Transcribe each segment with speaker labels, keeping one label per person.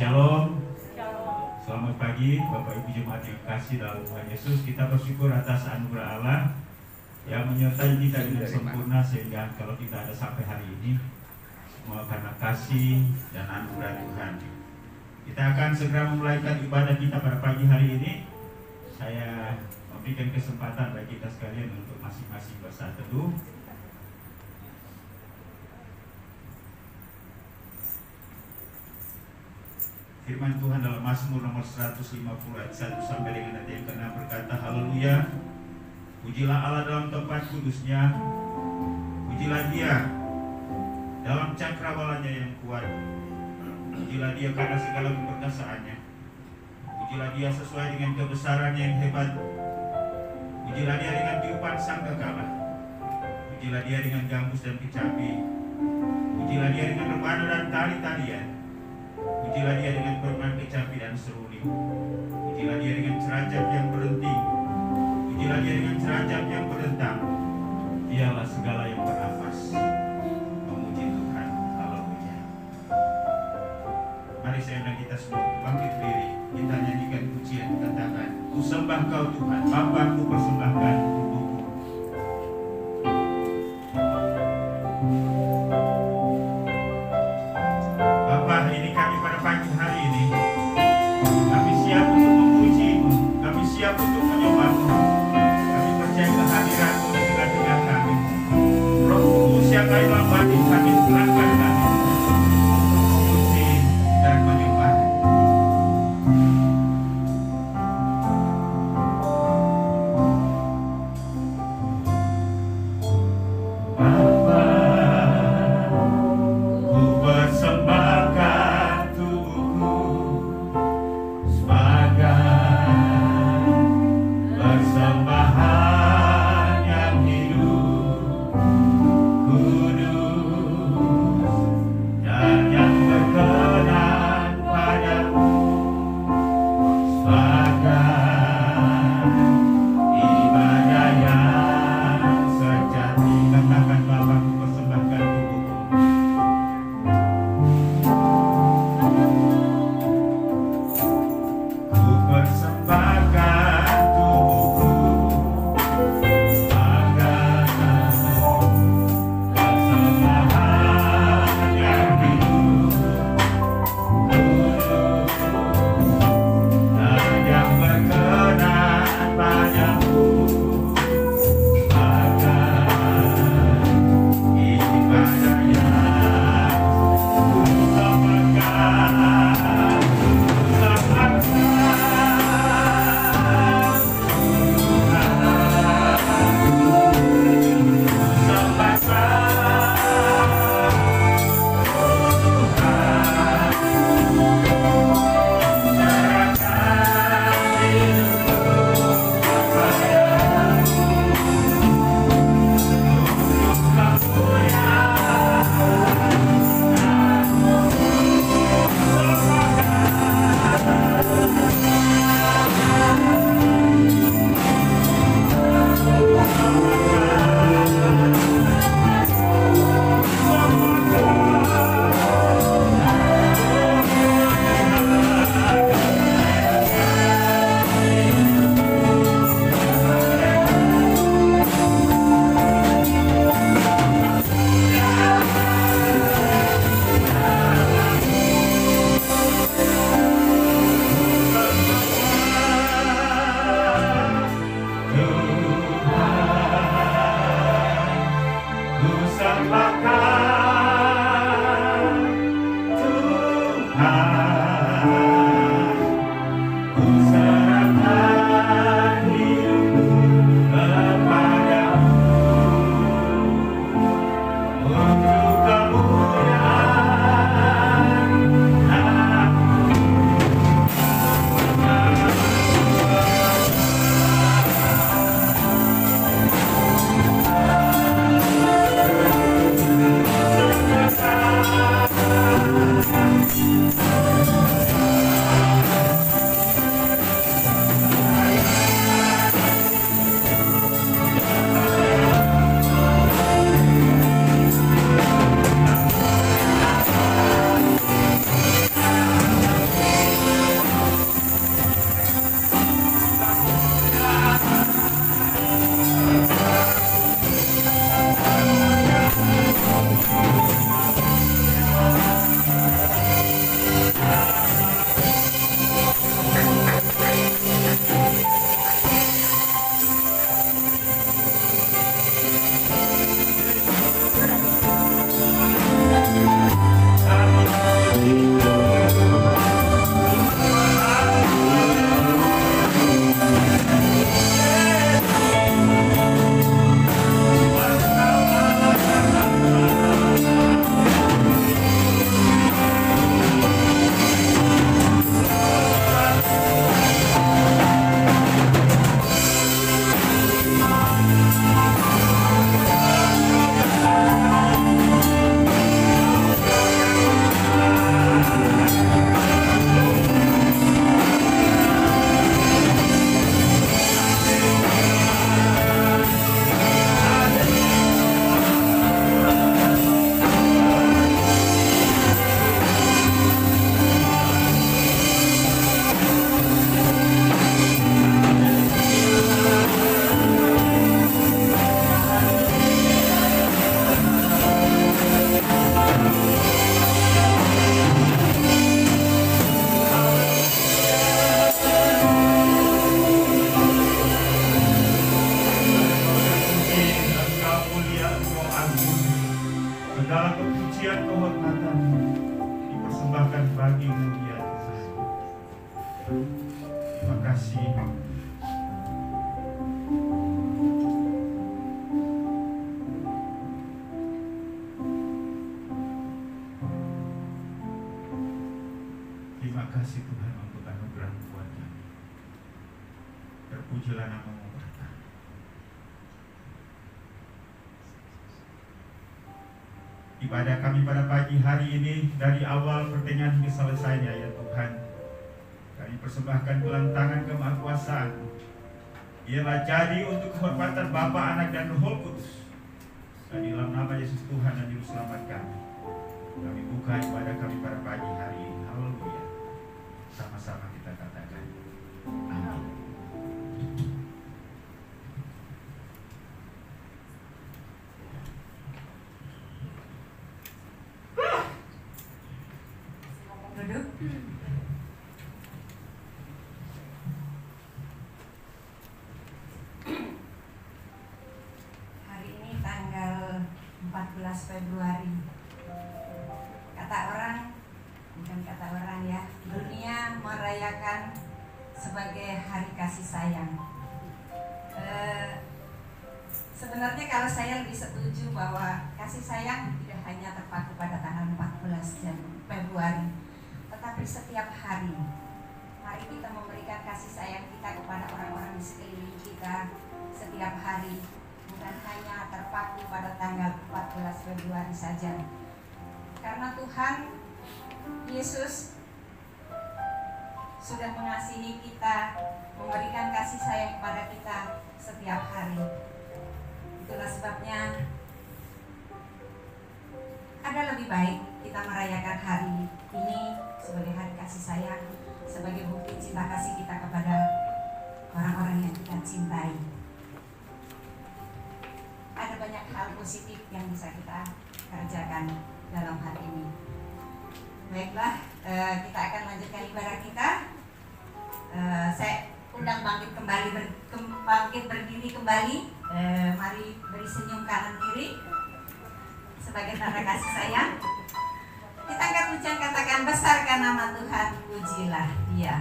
Speaker 1: Shalom. Selamat pagi Bapak Ibu Jemaat yang kasih dalam Tuhan Yesus. Kita bersyukur atas anugerah Allah yang menyertai kita dengan sempurna, sehingga kalau kita ada sampai hari ini semua karena kasih dan anugerah Tuhan. Kita akan segera memulaikan ibadah kita pada pagi hari ini. Saya memberikan kesempatan bagi kita sekalian untuk masing-masing bersaat teduh. Firman Tuhan dalam Mazmur nomor 150 ayat 1 sampai dengan ayat yang ke-6 berkata, haleluya, pujilah Allah dalam tempat kudusnya, pujilah Dia dalam cakrawalanya yang kuat, pujilah Dia karena segala keperkasaannya, pujilah Dia sesuai dengan kebesarannya yang hebat, pujilah Dia dengan tiupan sangkakala, pujilah Dia dengan gambus dan kecapi, pujilah Dia dengan rebana dan tari-tarian, pujilah Dia dengan perban kecapi dan seruling, pujilah Dia dengan cerajap yang berhenti, pujilah Dia dengan cerajap yang berdentang. Dialah segala yang bernafas memuji Tuhan. Haleluya. Mari saya undang kita semua bangkit diri, kita nyanyikan pujian, katakan, ku sembah Kau Tuhan, Bapa, ku persembahkan tubuhku. Untuk menyembahmu, kami percaya kehadiranmu di tengah-tengah kami. Roh Kudus yang kami lambati, kami serahkan kami puji dan menyembah. keselamatan dipersembahkan bagi-Mu ya Tuhan. Terima kasih. Terima kasih Tuhan untuk anugerah buat kami. Terpujilah nama-Mu Bapa. Ibadah kami pada pagi hari ini dari awal pertengahan hingga selesainya ya Tuhan, kami persembahkan kelantangan kemahakuasaan. Ialah jadi untuk kehormatan Bapa, Anak dan Roh Kudus. Dan dalam nama Yesus Tuhan dan Juru Selamat kami buka ibadah kami pada pagi hari ini. Haleluya. Sama-sama kita katakan amin.
Speaker 2: Duduk. Hari ini tanggal 14 Februari. Bukan kata orang ya, dunia merayakan sebagai hari kasih sayang. Sebenarnya kalau saya lebih setuju bahwa kasih sayang tidak hanya terpaku pada tanggal 14 Februari, tetapi setiap hari. Mari kita memberikan kasih sayang kita kepada orang-orang di sekeliling kita setiap hari, bukan hanya terpaku pada tanggal 14 Februari saja. Karena Tuhan Yesus sudah mengasihi kita, memberikan kasih sayang kepada kita setiap hari. Itulah sebabnya ada lebih baik kita merayakan hari ini sebagai hari kasih sayang, sebagai bukti cinta kasih kita kepada orang-orang yang kita cintai. Ada banyak hal positif yang bisa kita kerjakan dalam hari ini. Baiklah, kita akan lanjutkan ibadah kita. Saya undang bangkit berdiri kembali. Mari beri senyum kanan kiri sebagai tanda kasih sayang. Kita angkat pujian, katakan besarkan nama Tuhan, pujilah Dia.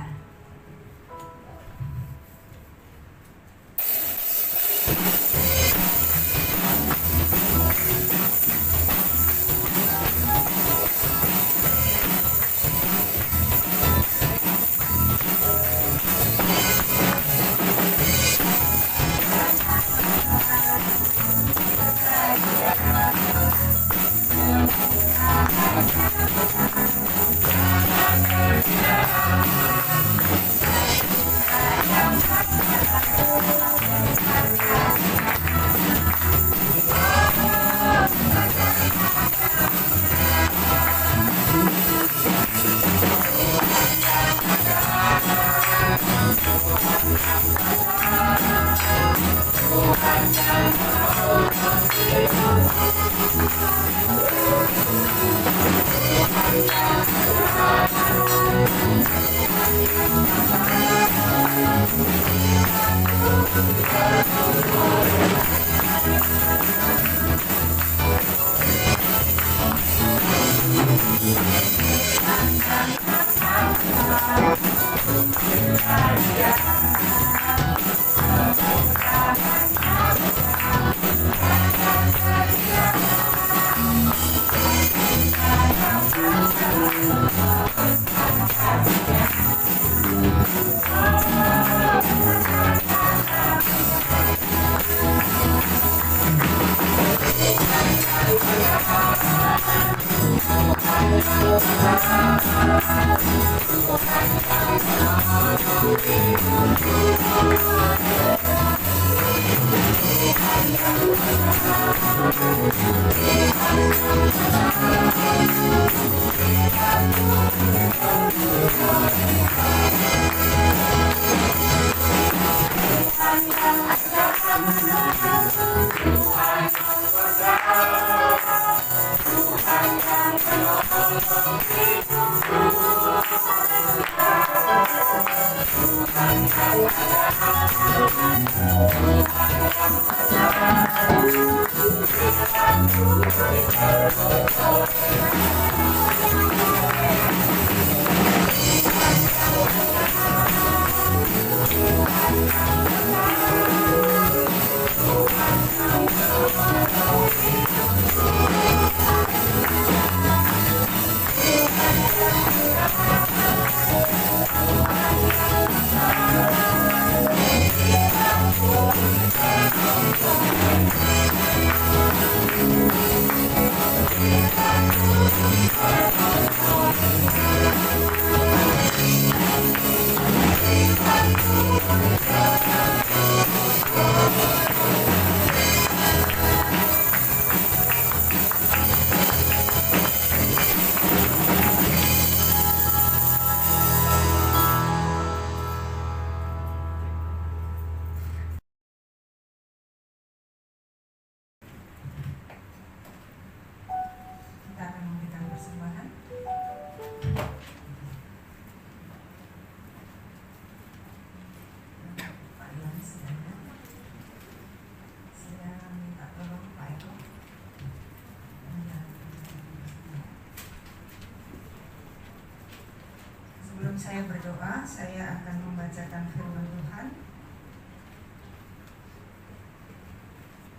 Speaker 2: Sebelum saya berdoa, saya akan membacakan firman Tuhan.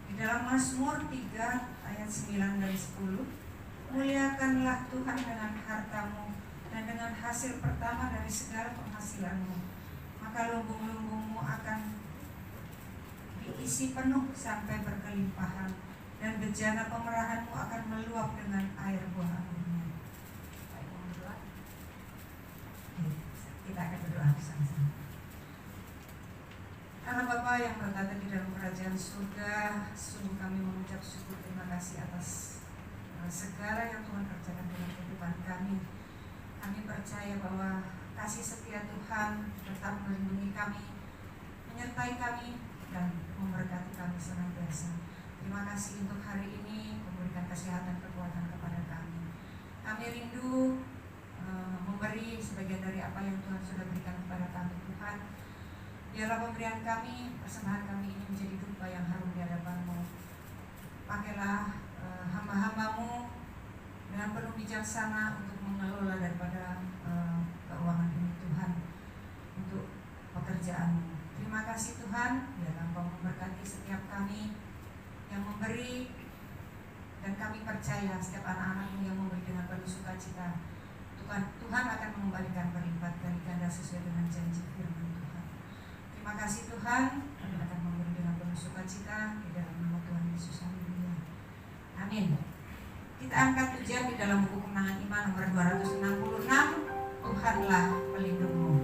Speaker 2: Di dalam Mazmur 3 ayat 9 dan 10, muliakanlah Tuhan dengan hartamu dan dengan hasil pertama dari segala penghasilanmu, maka lumbung-lumbungmu akan diisi penuh sampai berkelimpahan, dan bejana pemerahanmu akan meluap dengan air buah anggurnya. Kita akan berdoa bersama-sama. Allah Bapa yang bertata di dalam kerajaan surga, sungguh kami mengucap syukur terima kasih atas segala yang Tuhan kerjakan dalam kehidupan kami. Kami percaya bahwa kasih setia Tuhan tetap melindungi kami, menyertai kami, dan memberkati kami senantiasa. Terima kasih untuk hari ini, memberikan kesehatan kekuatan kepada kami. Kami rindu memberi sebagian dari apa yang Tuhan sudah berikan kepada kami. Tuhan, biarlah pemberian kami, persembahan kami ini menjadi dupa yang harum di hadapan-Mu. Pakailah hamba-hamba-Mu dengan penuh bijaksana untuk mengelola daripada keuangan ini Tuhan, untuk pekerjaan-Mu. Terima kasih Tuhan, biarlah Engkau memberkati setiap kami yang memberi, dan kami percaya setiap anak-anak-Mu yang memberi dengan penuh sukacita, Tuhan akan mengembalikan berlipat kali ganda sesuai dengan janji firman Tuhan. Terima kasih Tuhan, kami akan memberi dengan penuh sukacita di dalam nama Tuhan Yesus. Haleluya. Amin. Kita angkat ujian di dalam buku Kemenangan Iman nomor 266, Tuhanlah pelindungmu.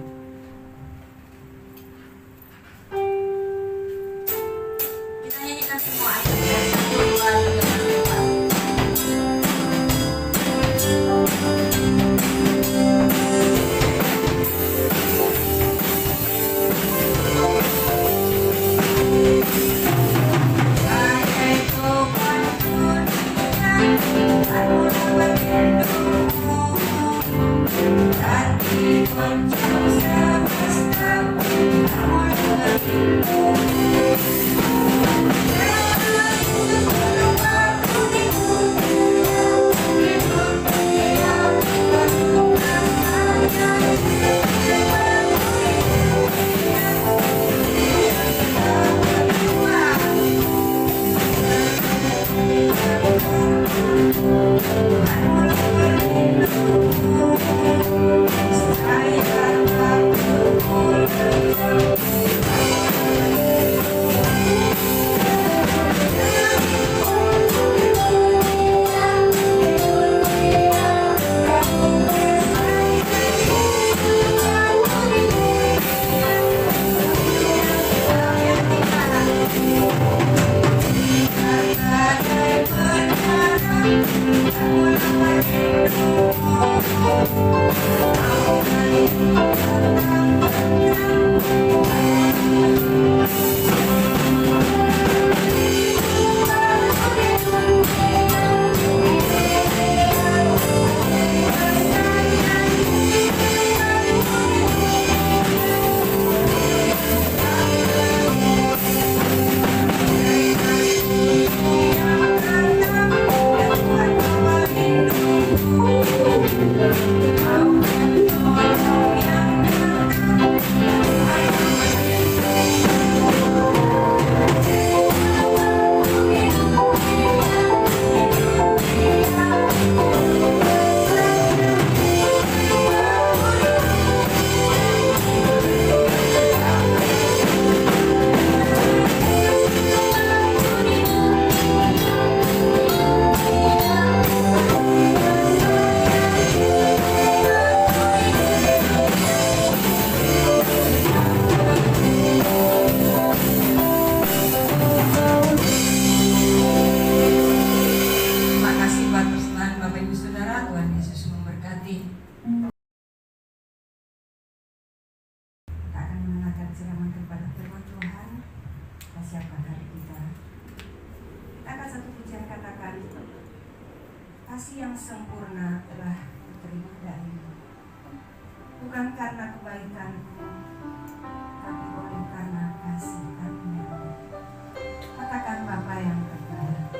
Speaker 2: Kita nyanyikan semua ayatnya 1, 2, 3, 4. Kasih yang sempurna telah diterima darimu, bukan karena kebaikanku, tapi oleh karena kasih karunia-Mu. Katakan Bapa yang terbaik.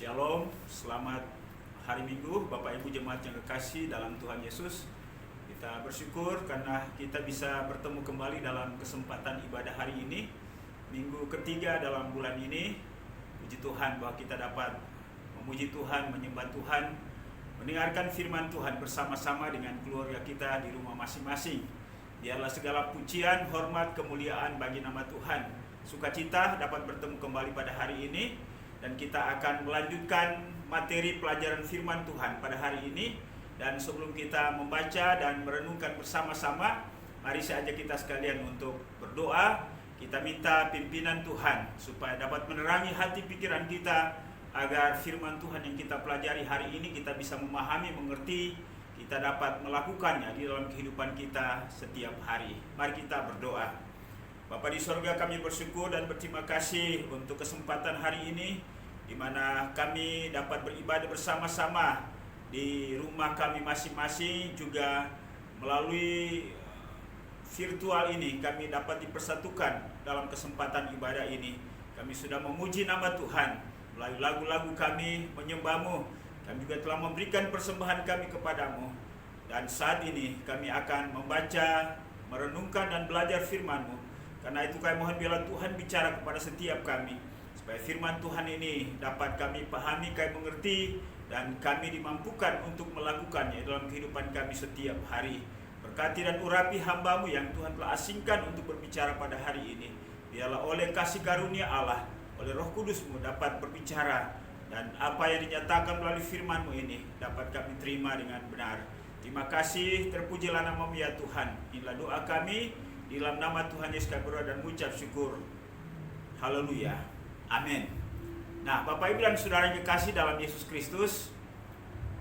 Speaker 3: Shalom, selamat hari Minggu Bapak Ibu jemaat yang kekasih dalam Tuhan Yesus. Kita bersyukur karena kita bisa bertemu kembali dalam kesempatan ibadah hari ini, minggu ketiga dalam bulan ini. Puji Tuhan bahwa kita dapat memuji Tuhan, menyembah Tuhan, mendengarkan firman Tuhan bersama-sama dengan keluarga kita di rumah masing-masing. Biarlah segala pujian, hormat, kemuliaan bagi nama Tuhan. Sukacita dapat bertemu kembali pada hari ini, dan kita akan melanjutkan materi pelajaran firman Tuhan pada hari ini. Dan sebelum kita membaca dan merenungkan bersama-sama, mari saya ajak kita sekalian untuk berdoa. Kita minta pimpinan Tuhan supaya dapat menerangi hati pikiran kita, agar firman Tuhan yang kita pelajari hari ini kita bisa memahami, mengerti, kita dapat melakukannya di dalam kehidupan kita setiap hari. Mari kita berdoa. Bapa di sorga, kami bersyukur dan berterima kasih untuk kesempatan hari ini, di mana kami dapat beribadah bersama-sama di rumah kami masing-masing, juga melalui virtual ini kami dapat dipersatukan dalam kesempatan ibadah ini. Kami sudah memuji nama Tuhan melalui lagu-lagu kami menyembah-Mu. Kami juga telah memberikan persembahan kami kepadamu. Dan saat ini kami akan membaca, merenungkan dan belajar firman-Mu. Karena itu kami mohon biarlah Tuhan bicara kepada setiap kami, supaya firman Tuhan ini dapat kami pahami, kami mengerti, dan kami dimampukan untuk melakukannya dalam kehidupan kami setiap hari. Berkati dan urapi hamba-Mu yang Tuhan telah asingkan untuk berbicara pada hari ini. Biarlah oleh kasih karunia Allah, oleh Roh Kudus-Mu dapat berbicara, dan apa yang dinyatakan melalui firman-Mu ini dapat kami terima dengan benar. Terima kasih, terpujilah nama-Mu ya Tuhan. Inilah doa kami, di dalam nama Tuhan Yesus kami berdoa dan mengucap syukur. Haleluya. Amin. Nah, Bapak Ibu dan Saudara yang kekasih dalam Yesus Kristus,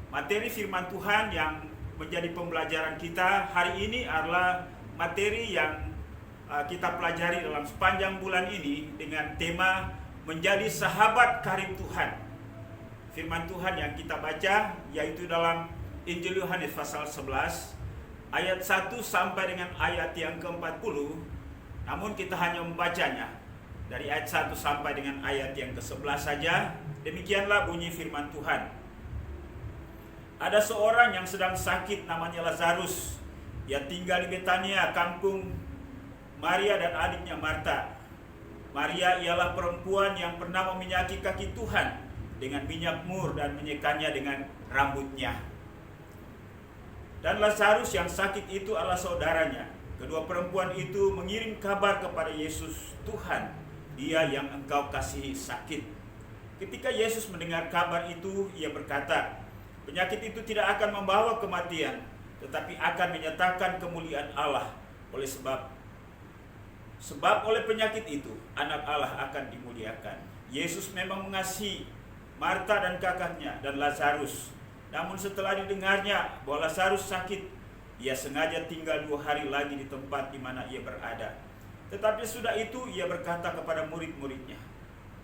Speaker 3: materi firman Tuhan yang menjadi pembelajaran kita hari ini adalah materi yang kita pelajari dalam sepanjang bulan ini dengan tema menjadi sahabat karib Tuhan. Firman Tuhan yang kita baca yaitu dalam Injil Yohanes pasal 11 ayat 1 sampai dengan ayat yang ke-40. Namun kita hanya membacanya dari ayat 1 sampai dengan ayat yang ke-11 saja. Demikianlah bunyi firman Tuhan. Ada seorang yang sedang sakit, namanya Lazarus. Ia tinggal di Betania, kampung Maria dan adiknya Marta. Maria ialah perempuan yang pernah meminyaki kaki Tuhan dengan minyak mur dan menyekannya dengan rambutnya. Dan Lazarus yang sakit itu adalah saudaranya. Kedua perempuan itu mengirim kabar kepada Yesus, "Tuhan, dia yang engkau kasihi sakit." Ketika Yesus mendengar kabar itu, ia berkata, "Penyakit itu tidak akan membawa kematian, tetapi akan menyatakan kemuliaan Allah. Sebab oleh penyakit itu, anak Allah akan dimuliakan." Yesus memang mengasihi Marta dan kakaknya dan Lazarus. Namun setelah didengarnya bahwa Lazarus sakit, ia sengaja tinggal 2 hari lagi di tempat di mana ia berada. Tetapi sudah itu ia berkata kepada murid-muridnya,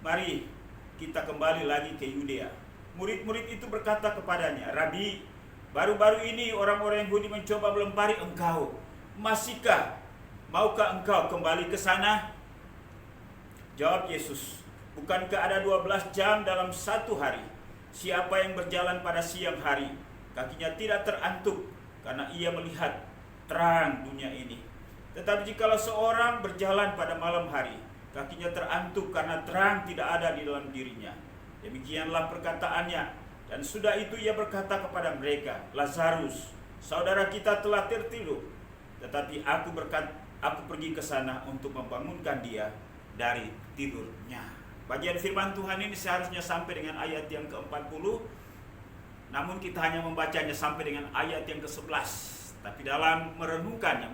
Speaker 3: "Mari kita kembali lagi ke Yudea." Murid-murid itu berkata kepadanya, "Rabi, baru-baru ini orang-orang Yahudi mencoba melempari engkau. Maukah engkau kembali ke sana?" Jawab Yesus, "Bukankah ada 12 jam dalam satu hari? Siapa yang berjalan pada siang hari, kakinya tidak terantuk, karena ia melihat terang dunia ini. Tetapi jikalau seorang berjalan pada malam hari, kakinya terantuk karena terang tidak ada di dalam dirinya." Demikianlah perkataannya. Dan sudah itu ia berkata kepada mereka, "Lazarus, saudara kita telah tertidur. Tetapi aku pergi ke sana untuk membangunkan dia dari tidurnya." Bagian firman Tuhan ini seharusnya sampai dengan ayat yang ke-40. Namun kita hanya membacanya sampai dengan ayat yang ke-11. Tapi dalam merenungkannya,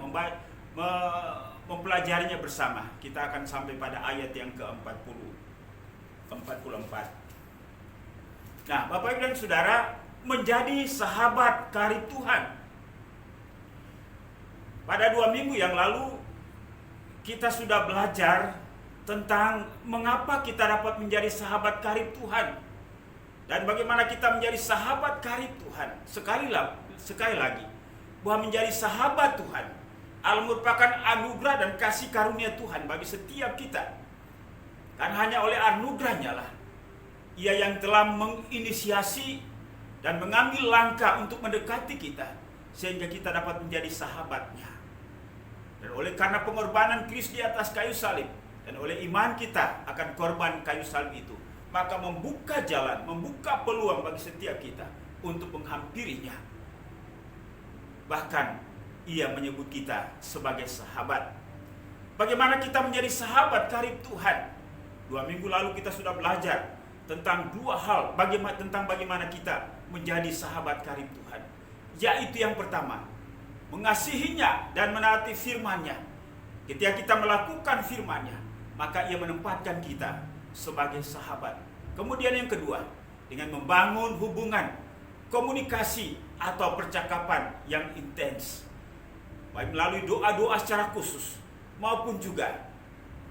Speaker 3: mempelajarinya bersama, kita akan sampai pada ayat yang ke-44. Nah, Bapak Ibu dan Saudara, menjadi sahabat karib Tuhan. Pada 2 minggu yang lalu, kita sudah belajar tentang mengapa kita dapat menjadi sahabat karib Tuhan. Dan bagaimana kita menjadi sahabat karib Tuhan. Sekali lagi, bahwa menjadi sahabat Tuhan adalah merupakan anugerah dan kasih karunia Tuhan bagi setiap kita. Karena hanya oleh anugerahnya lah Ia yang telah menginisiasi dan mengambil langkah untuk mendekati kita, sehingga kita dapat menjadi sahabatnya. Dan oleh karena pengorbanan Kristus di atas kayu salib, dan oleh iman kita akan korban kayu salib itu, maka membuka jalan, membuka peluang bagi setiap kita untuk menghampirinya. Bahkan ia menyebut kita sebagai sahabat. Bagaimana kita menjadi sahabat karib Tuhan? 2 minggu lalu kita sudah belajar tentang 2 hal tentang bagaimana kita menjadi sahabat karib Tuhan. Yaitu yang pertama, mengasihinya dan menaati firman-Nya. Ketika kita melakukan firman-Nya, maka ia menempatkan kita sebagai sahabat. Kemudian yang kedua, dengan membangun hubungan, komunikasi atau percakapan yang intens, baik melalui doa-doa secara khusus maupun juga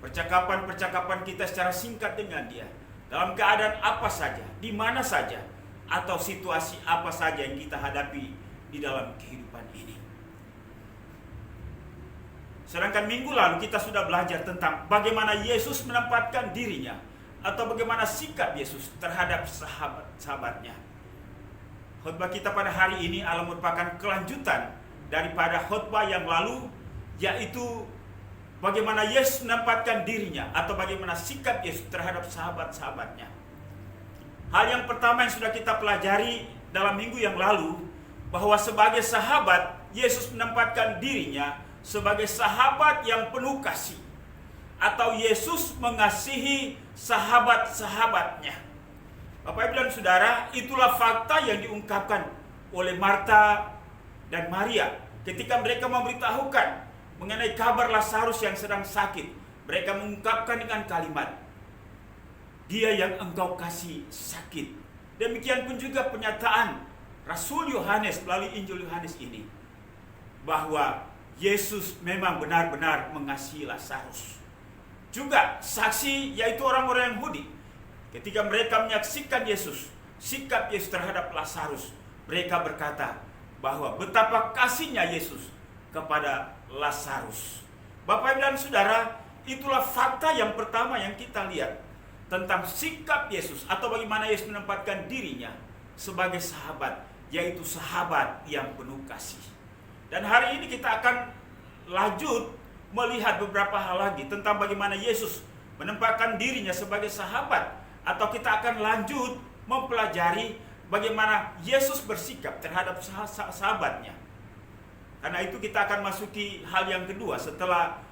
Speaker 3: percakapan-percakapan kita secara singkat dengan Dia, dalam keadaan apa saja, di mana saja, atau situasi apa saja yang kita hadapi di dalam kehidupan ini. Sedangkan minggu lalu kita sudah belajar tentang bagaimana Yesus menempatkan dirinya, atau bagaimana sikap Yesus terhadap sahabat-sahabatnya. Khotbah kita pada hari ini adalah merupakan kelanjutan daripada khotbah yang lalu, yaitu bagaimana Yesus menempatkan dirinya, atau bagaimana sikap Yesus terhadap sahabat-sahabatnya. Hal yang pertama yang sudah kita pelajari dalam minggu yang lalu, bahwa sebagai sahabat, Yesus menempatkan dirinya sebagai sahabat yang penuh kasih, atau Yesus mengasihi sahabat-sahabatnya. Bapak Ibu dan Saudara, itulah fakta yang diungkapkan oleh Marta dan Maria ketika mereka memberitahukan mengenai kabar Lazarus yang sedang sakit. Mereka mengungkapkan dengan kalimat, "Dia yang engkau kasih sakit." Demikian pun juga pernyataan Rasul Yohanes melalui Injil Yohanes ini, bahwa Yesus memang benar-benar mengasihi Lazarus. Juga saksi, yaitu orang-orang Yahudi, ketika mereka menyaksikan Yesus, sikap Yesus terhadap Lazarus, mereka berkata bahwa betapa kasihnya Yesus kepada Lazarus. Bapak Ibu dan Saudara, itulah fakta yang pertama yang kita lihat tentang sikap Yesus, atau bagaimana Yesus menempatkan dirinya sebagai sahabat, yaitu sahabat yang penuh kasih. Dan hari ini kita akan lanjut melihat beberapa hal lagi tentang bagaimana Yesus menempatkan dirinya sebagai sahabat, atau kita akan lanjut mempelajari bagaimana Yesus bersikap terhadap sahabatnya. Karena itu kita akan masuki hal yang kedua setelah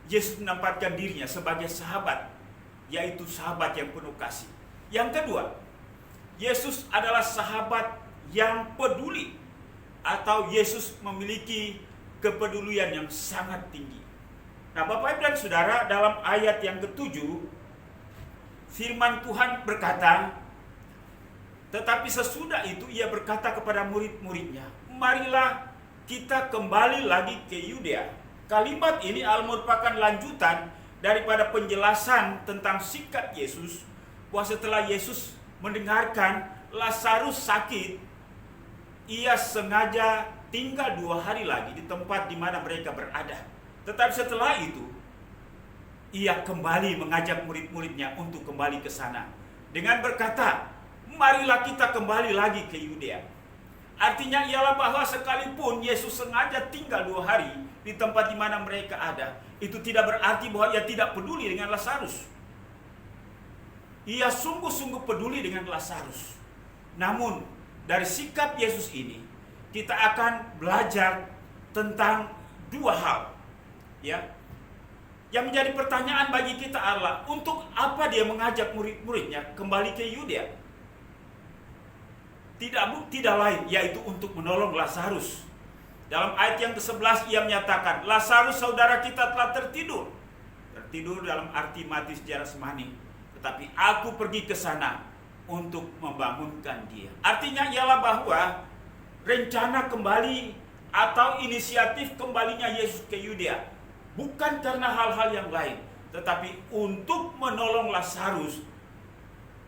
Speaker 3: Yesus menempatkan dirinya sebagai sahabat, yaitu sahabat yang penuh kasih. Yang kedua, Yesus adalah sahabat yang peduli, atau Yesus memiliki kepedulian yang sangat tinggi. Nah, Bapak Ibu dan Saudara, dalam ayat yang ke-7, firman Tuhan berkata, tetapi sesudah itu ia berkata kepada murid-muridnya, "Marilah kita kembali lagi ke Yudea." Kalimat ini merupakan lanjutan daripada penjelasan tentang sikap Yesus, bahwa setelah Yesus mendengarkan Lazarus sakit, ia sengaja tinggal 2 hari lagi di tempat di mana mereka berada. Tetapi setelah itu, ia kembali mengajak murid-muridnya untuk kembali ke sana dengan berkata, "Marilah kita kembali lagi ke Yudea." Artinya ialah bahwa sekalipun Yesus sengaja tinggal 2 hari di tempat di mana mereka ada, itu tidak berarti bahwa ia tidak peduli dengan Lazarus. Ia sungguh-sungguh peduli dengan Lazarus. Namun dari sikap Yesus ini, kita akan belajar tentang 2 hal, ya. Yang menjadi pertanyaan bagi kita adalah, untuk apa dia mengajak murid-muridnya kembali ke Yudea? Tidak lain, yaitu untuk menolong Lazarus. Dalam ayat yang ke-11 ia menyatakan, "Lazarus saudara kita telah tertidur." Tertidur dalam arti mati secara jasmani. Tetapi aku pergi ke sana untuk membangunkan dia. Artinya ialah bahwa rencana kembali atau inisiatif kembalinya Yesus ke Yudea bukan karena hal-hal yang lain, tetapi untuk menolong Lazarus.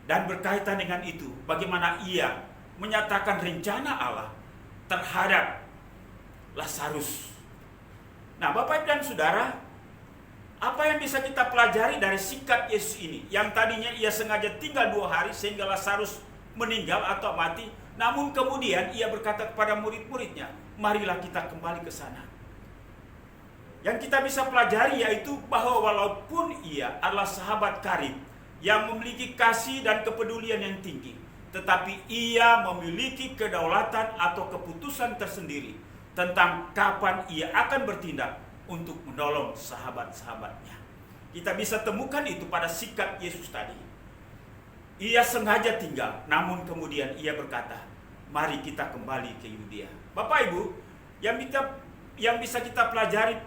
Speaker 3: Dan berkaitan dengan itu, bagaimana ia menyatakan rencana Allah terhadap Lazarus. Nah, Bapak dan Saudara, Apa yang bisa kita pelajari dari sikap Yesus ini? Yang tadinya ia sengaja tinggal 2 hari sehingga Lazarus meninggal atau mati. Namun kemudian ia berkata kepada murid-muridnya, marilah kita kembali ke sana. Yang kita bisa pelajari yaitu bahwa walaupun ia adalah sahabat karib yang memiliki kasih dan kepedulian yang tinggi, tetapi ia memiliki kedaulatan atau keputusan tersendiri tentang kapan ia akan bertindak untuk menolong sahabat-sahabatnya. Kita bisa temukan itu pada sikap Yesus tadi. Ia sengaja tinggal, namun kemudian ia berkata, mari kita kembali ke Yudea. Bapak Ibu, yang bisa kita pelajari,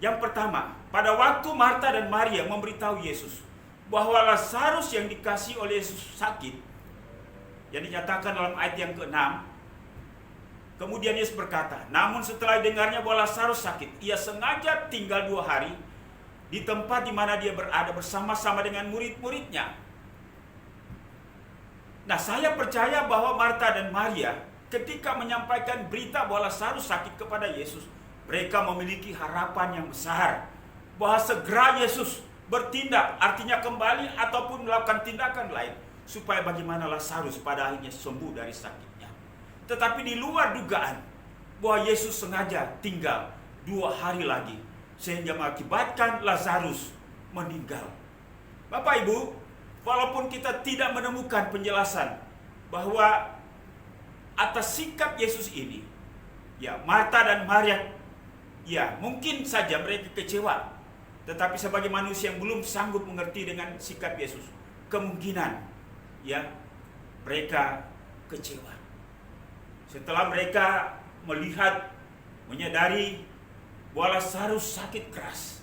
Speaker 3: yang pertama, pada waktu Marta dan Maria memberitahu Yesus bahwa Lazarus yang dikasih oleh Yesus sakit, yang dinyatakan dalam ayat yang ke-6, kemudian Yesus berkata, namun setelah dengarnya bahwa Lazarus sakit, ia sengaja tinggal 2 hari di tempat di mana dia berada bersama-sama dengan murid-muridnya. Nah, saya percaya bahwa Marta dan Maria ketika menyampaikan berita bahwa Lazarus sakit kepada Yesus, mereka memiliki harapan yang besar bahwa segera Yesus bertindak, artinya kembali ataupun melakukan tindakan lain supaya bagaimana Lazarus pada akhirnya sembuh dari sakitnya. Tetapi di luar dugaan bahwa Yesus sengaja tinggal 2 hari lagi sehingga mengakibatkan Lazarus meninggal. Bapak Ibu, walaupun kita tidak menemukan penjelasan bahwa atas sikap Yesus ini, ya Marta dan Maria, ya mungkin saja mereka kecewa, tetapi sebagai manusia yang belum sanggup mengerti dengan sikap Yesus, kemungkinan ya mereka kecewa. Setelah mereka melihat, menyadari bahwa Lazarus sakit keras,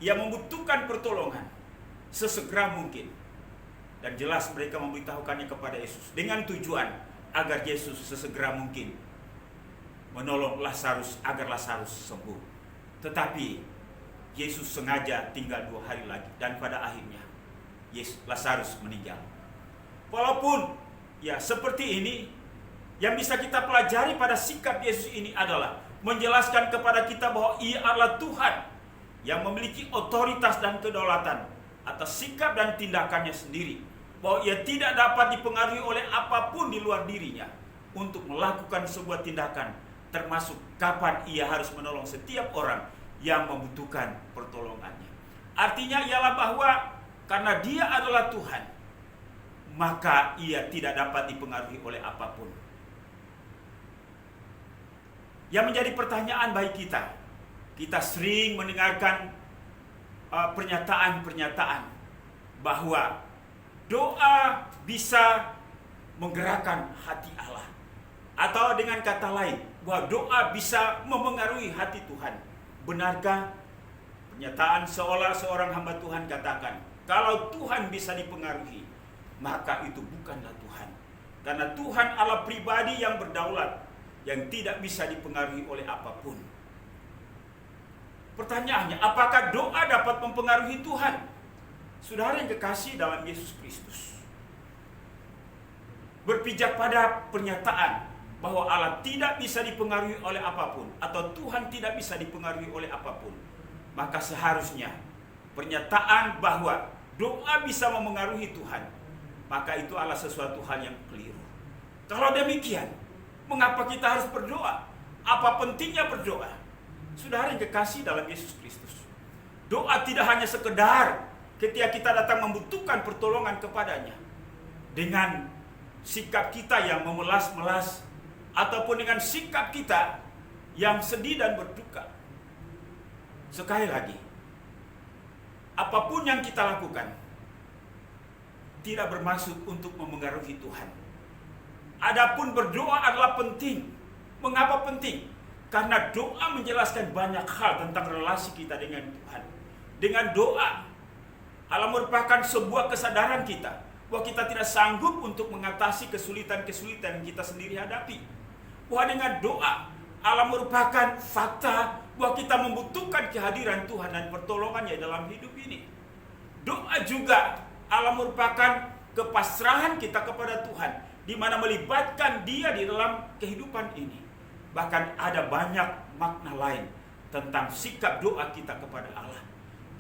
Speaker 3: ia membutuhkan pertolongan sesegera mungkin. Dan jelas mereka memberitahukannya kepada Yesus dengan tujuan agar Yesus sesegera mungkin menolong Lazarus agar Lazarus sembuh. Tetapi Yesus sengaja tinggal 2 hari lagi dan pada akhirnya Lazarus meninggal. Walaupun ya seperti ini, yang bisa kita pelajari pada sikap Yesus ini adalah menjelaskan kepada kita bahwa ia adalah Tuhan yang memiliki otoritas dan kedaulatan atas sikap dan tindakannya sendiri. Bahwa ia tidak dapat dipengaruhi oleh apapun di luar dirinya untuk melakukan sebuah tindakan, termasuk kapan ia harus menolong setiap orang yang membutuhkan pertolongannya. Artinya ialah bahwa karena dia adalah Tuhan, maka ia tidak dapat dipengaruhi oleh apapun. Yang menjadi pertanyaan bagi kita sering mendengarkan pernyataan-pernyataan bahwa doa bisa menggerakkan hati Allah. Atau dengan kata lain, bahwa doa bisa memengaruhi hati Tuhan. Benarkah pernyataan seolah seorang hamba Tuhan katakan, kalau Tuhan bisa dipengaruhi, maka itu bukanlah Tuhan. Karena Tuhan Allah pribadi yang berdaulat, yang tidak bisa dipengaruhi oleh apapun. Pertanyaannya, apakah doa dapat mempengaruhi Tuhan? Saudara yang kekasih dalam Yesus Kristus, berpijak pada pernyataan bahwa Allah tidak bisa dipengaruhi oleh apapun, atau Tuhan tidak bisa dipengaruhi oleh apapun, maka seharusnya pernyataan bahwa doa bisa memengaruhi Tuhan, maka itu adalah sesuatu hal yang keliru. Kalau demikian, mengapa kita harus berdoa? Apa pentingnya berdoa? Saudara yang kekasih dalam Yesus Kristus, doa tidak hanya sekedar ketika kita datang membutuhkan pertolongan kepadanya, dengan sikap kita yang memelas-melas, ataupun dengan sikap kita yang sedih dan berduka. Sekali lagi, apapun yang kita lakukan tidak bermaksud untuk memengaruhi Tuhan. Adapun berdoa adalah penting. Mengapa penting? Karena doa menjelaskan banyak hal tentang relasi kita dengan Tuhan. Dengan doa, Allah merupakan sebuah kesadaran kita bahwa kita tidak sanggup untuk mengatasi kesulitan-kesulitan yang kita sendiri hadapi. Bahwa dengan doa, Allah merupakan fakta bahwa kita membutuhkan kehadiran Tuhan dan pertolongannya dalam hidup ini. Doa juga Allah merupakan kepasrahan kita kepada Tuhan, di mana melibatkan Dia di dalam kehidupan ini. Bahkan ada banyak makna lain tentang sikap doa kita kepada Allah.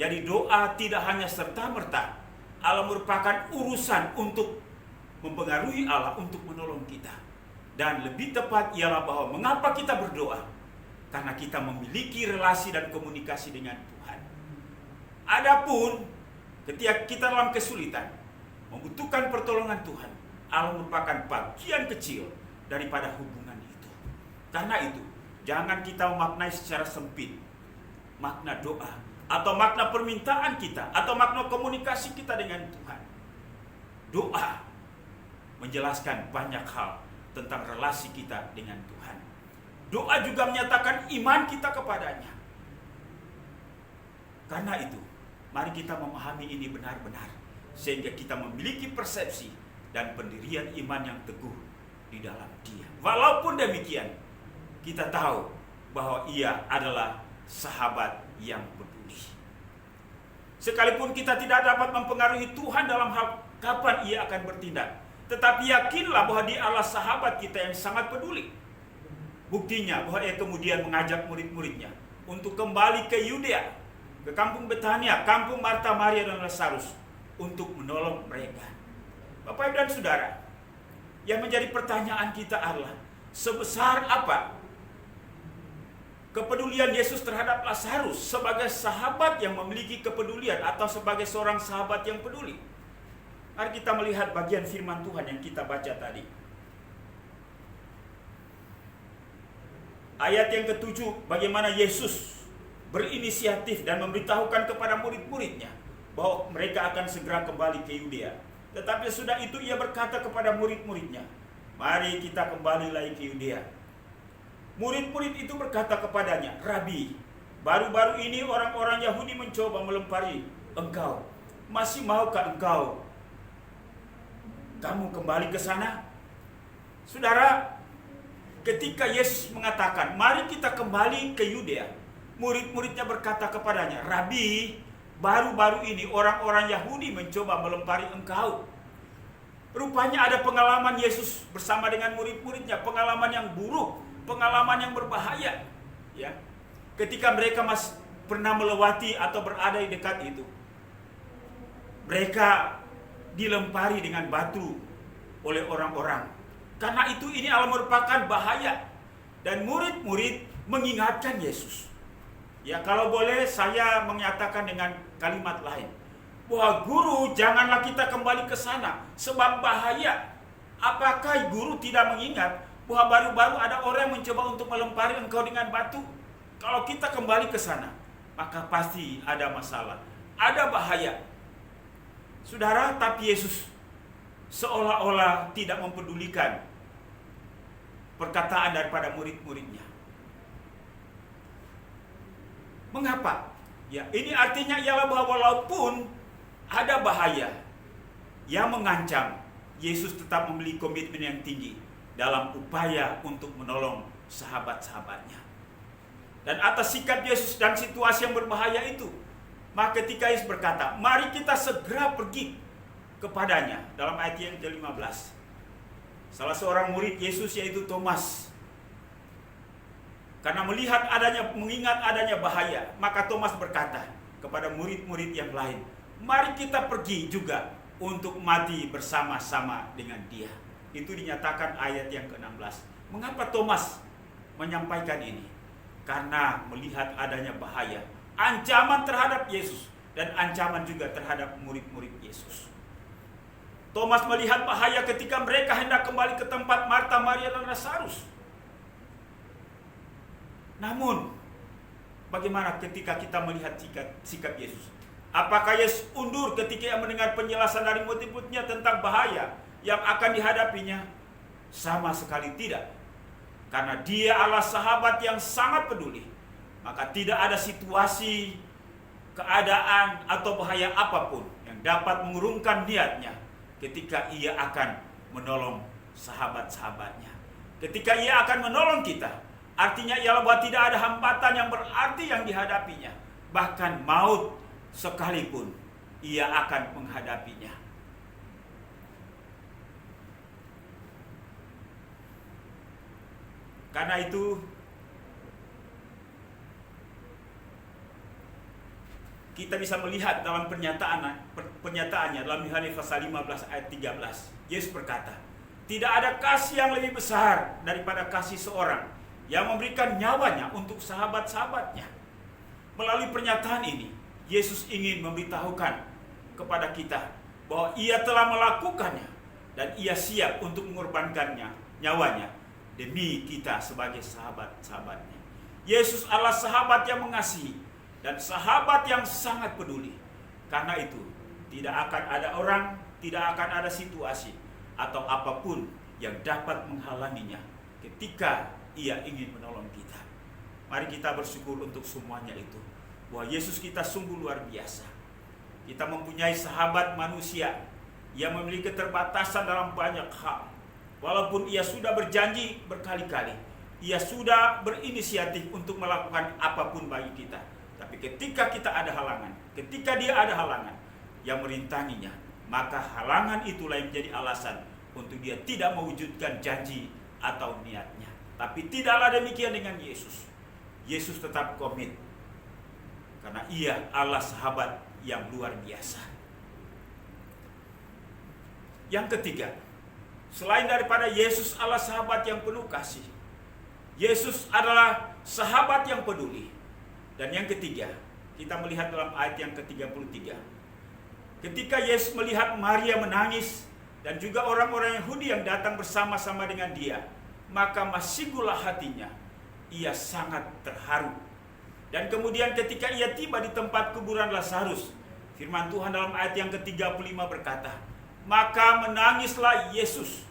Speaker 3: Jadi doa tidak hanya serta-merta Allah merupakan urusan untuk mempengaruhi Allah untuk menolong kita. Dan lebih tepat ialah bahwa mengapa kita berdoa? Karena kita memiliki relasi dan komunikasi dengan Tuhan. Adapun ketika kita dalam kesulitan, membutuhkan pertolongan Tuhan, Allah merupakan bagian kecil daripada hubungan itu. Karena itu, jangan kita memaknai secara sempit makna doa, atau makna permintaan kita, atau makna komunikasi kita dengan Tuhan. Doa menjelaskan banyak hal tentang relasi kita dengan Tuhan. Doa juga menyatakan iman kita kepadanya. Karena itu, mari kita memahami ini benar-benar, sehingga kita memiliki persepsi dan pendirian iman yang teguh di dalam Dia. Walaupun demikian, kita tahu bahwa Ia adalah sahabat yang peduli. Sekalipun kita tidak dapat mempengaruhi Tuhan dalam hal kapan Ia akan bertindak, tetapi yakinlah bahwa Dia adalah sahabat kita yang sangat peduli. Buktinya bahwa Ia kemudian mengajak murid-muridnya untuk kembali ke Yudea, ke kampung Betania, kampung Marta, Maria, dan Lazarus, untuk menolong mereka. Bapak Ibu dan Saudara, yang menjadi pertanyaan kita adalah, sebesar apa kepedulian Yesus terhadap Lazarus sebagai sahabat yang memiliki kepedulian, atau sebagai seorang sahabat yang peduli? Mari kita melihat bagian firman Tuhan yang kita baca tadi. Ayat yang ke-7, bagaimana Yesus berinisiatif dan memberitahukan kepada murid-muridnya bahwa mereka akan segera kembali ke Yudea. Tetapi sudah itu Ia berkata kepada murid-muridnya, mari kita kembali lagi ke Yudea. Murid-murid itu berkata kepadanya, Rabi, baru-baru ini orang-orang Yahudi mencoba melempari engkau. Masih maukah kamu kembali ke sana? Saudara, ketika Yesus mengatakan, mari kita kembali ke Yudea, murid-muridnya berkata kepadanya, Rabi, baru-baru ini orang-orang Yahudi mencoba melempari engkau. Rupanya ada pengalaman Yesus bersama dengan murid-muridnya, pengalaman yang buruk, pengalaman yang berbahaya. Ya, ketika mereka masih pernah melewati atau berada di dekat itu, mereka dilempari dengan batu oleh orang-orang. Karena itu ini merupakan bahaya. Dan murid-murid mengingatkan Yesus. Ya, kalau boleh saya menyatakan dengan kalimat lain, bahwa guru, janganlah kita kembali ke sana sebab bahaya. Apakah guru tidak mengingat bahwa baru-baru ada orang yang mencoba untuk melempari engkau dengan batu? Kalau kita kembali ke sana, maka pasti ada masalah, ada bahaya. Saudara, tapi Yesus seolah-olah tidak mempedulikan perkataan daripada murid-muridnya. Mengapa? Ya, ini artinya ialah bahwa walaupun ada bahaya yang mengancam, Yesus tetap memiliki komitmen yang tinggi dalam upaya untuk menolong sahabat-sahabatnya. Dan atas sikap Yesus dan situasi yang berbahaya itu, maka ketika Yesus berkata, mari kita segera pergi kepadanya, dalam ayat yang ke-15. Salah seorang murid Yesus, yaitu Thomas, karena mengingat adanya bahaya, maka Thomas berkata kepada murid-murid yang lain, mari kita pergi juga untuk mati bersama-sama dengan Dia. Itu dinyatakan ayat yang ke-16. Mengapa Thomas menyampaikan ini? Karena melihat adanya bahaya, ancaman terhadap Yesus, dan ancaman juga terhadap murid-murid Yesus. Thomas melihat bahaya ketika mereka hendak kembali ke tempat Marta, Maria, dan Lazarus. Namun, bagaimana ketika kita melihat sikap Yesus? Apakah Yesus undur ketika ia mendengar penjelasan dari murid-muridnya tentang bahaya yang akan dihadapinya? Sama sekali tidak. Karena Dia adalah sahabat yang sangat peduli. Maka tidak ada situasi, keadaan, atau bahaya apapun yang dapat mengurungkan niatnya ketika Ia akan menolong sahabat-sahabatnya. Ketika Ia akan menolong kita, artinya ialah bahwa tidak ada hambatan yang berarti yang dihadapinya. Bahkan maut sekalipun Ia akan menghadapinya. Karena itu kita bisa melihat dalam pernyataannya dalam Yohanes pasal 15 ayat 13. Yesus berkata, tidak ada kasih yang lebih besar daripada kasih seorang yang memberikan nyawanya untuk sahabat-sahabatnya. Melalui pernyataan ini, Yesus ingin memberitahukan kepada kita bahwa ia telah melakukannya dan ia siap untuk mengorbankannya, nyawanya, demi kita sebagai sahabat-sahabatnya. Yesus adalah sahabat yang mengasihi dan sahabat yang sangat peduli. Karena itu, tidak akan ada orang, tidak akan ada situasi atau apapun yang dapat menghalanginya ketika ia ingin menolong kita. Mari kita bersyukur untuk semuanya itu, bahwa Yesus kita sungguh luar biasa. Kita mempunyai sahabat manusia yang memiliki keterbatasan dalam banyak hal. Walaupun ia sudah berjanji berkali-kali, ia sudah berinisiatif untuk melakukan apapun bagi kita. Tapi ketika kita ada halangan, ketika dia ada halangan yang merintanginya, maka halangan itulah yang menjadi alasan untuk dia tidak mewujudkan janji atau niatnya. Tapi tidaklah demikian dengan Yesus. Yesus tetap komit, karena ia adalah sahabat yang luar biasa. Yang ketiga, selain daripada Yesus adalah sahabat yang penuh kasih, Yesus adalah sahabat yang peduli. Dan yang ketiga, kita melihat dalam ayat yang ke-33. Ketika Yesus melihat Maria menangis dan juga orang-orang Yahudi yang datang bersama-sama dengan dia, maka masih gula hatinya, ia sangat terharu. Dan kemudian ketika ia tiba di tempat kuburan Lazarus, firman Tuhan dalam ayat yang ke-35 berkata, maka menangislah Yesus.